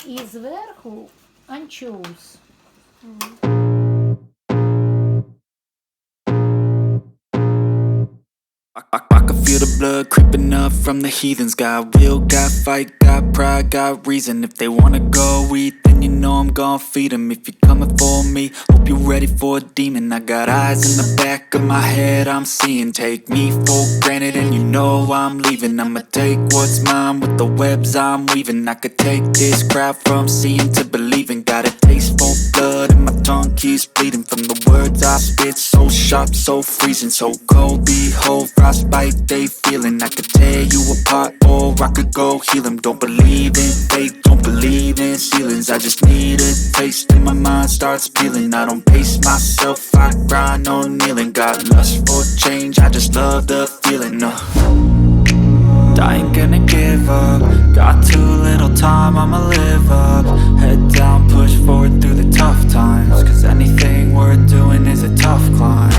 І зверху анчоус. I can feel the blood creeping up from the heathens. Got will, got fight, got pride, got reason. If they wanna go eat, then you know I'm gon' feed them. If you're coming for me, hope you're ready for a demon. I got eyes in the back of my head, I'm seeing. Take me for granted and you know I'm leaving. I'ma take what's mine with the webs I'm weaving. I could take this crowd from seeing to believing. Got a taste for blood and my tongue keeps bleeding from the words I spit. So sharp, so freezing, so cold. Behold, frostbite they feeling. I could tear you apart or I could go heal them. Don't believe in fate, don't believe in ceilings. I just need a taste and my mind starts peeling. I don't pace myself, I grind on kneeling. Got lust for change, I just love the feeling. I ain't gonna give up. Got too little time, I'ma live up. Head down, push forward through the tough times. Cause anything worth doing is a tough climb.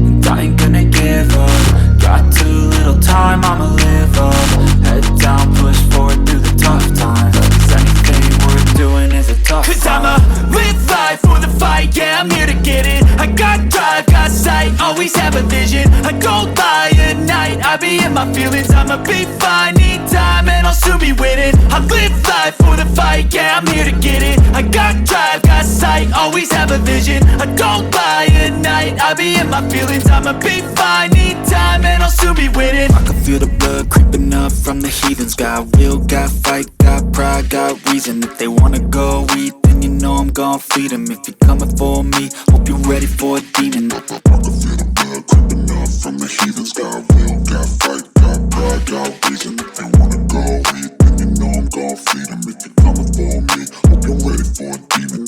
And I ain't gonna give up. Got too little time, I'ma live up. Head down, push forward through the tough times. Cause anything worth doing is a tough climb. Cause I'ma live life for the fight, yeah, I'm here to get it. I got drive, got sight, always have a vision. I don't lie at night, I be in my feelings. I'ma be fine, need time and I'll soon be winning. I live life for the fight, yeah, I'm here to get it. I got drive, got sight, always have a vision. I don't lie at night, I be in my feelings. I'ma be fine, need time and I'll soon be winning. I can feel the blood creeping up from the heathens. Got will, got fight, got pride, got reason. If they wanna go eat, then you know I'm gon' feed them. If you're coming for me, hope you're ready for a demon. I can feel the blood creeping up from the heathens. Got will, got fight, got pride, got reason. If they wanna go eat, then you know I'm gon' feed them. If you're coming for me, hope you're ready for a demon.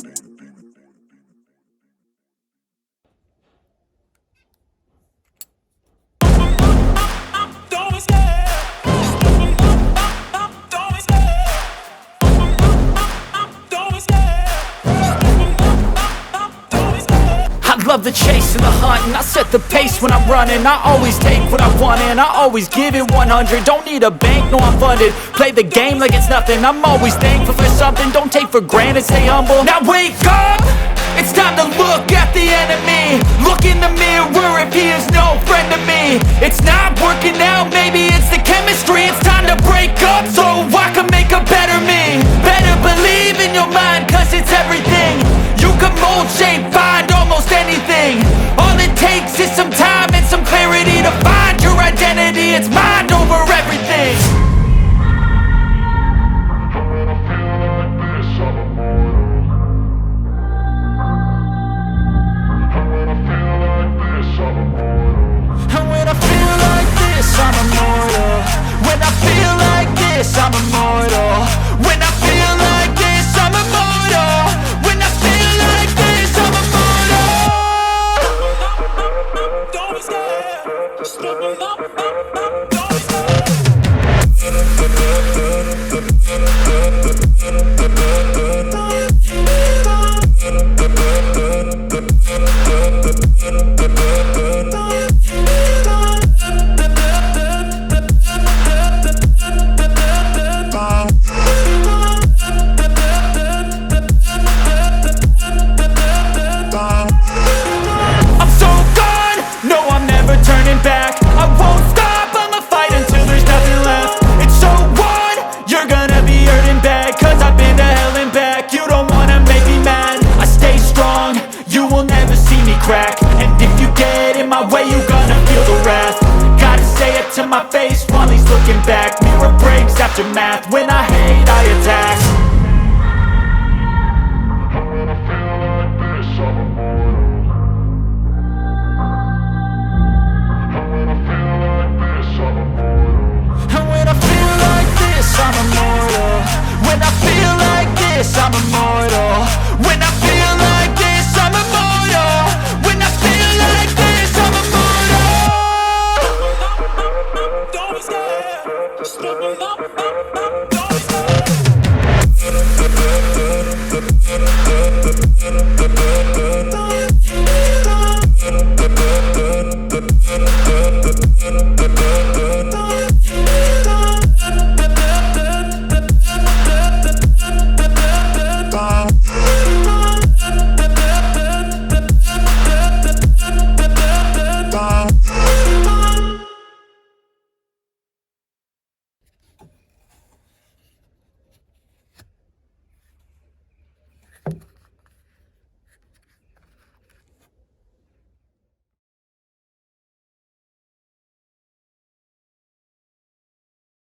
Love the chase and the hunt, and I set the pace when I'm running. I always take what I want and I always give it 100. Don't need a bank, no I'm funded. Play the game like it's nothing. I'm always thankful for something. Don't take for granted, stay humble. Now wake up! It's time to look at the enemy. Look in the mirror if he is no friend to me. It's not working out, maybe it's the chemistry. It's time to break up so I can make a better me. Better believe in your mind, cause it's everything. You can mold, shape, find almost anything. All it takes is some time and some clarity to find your identity. It's my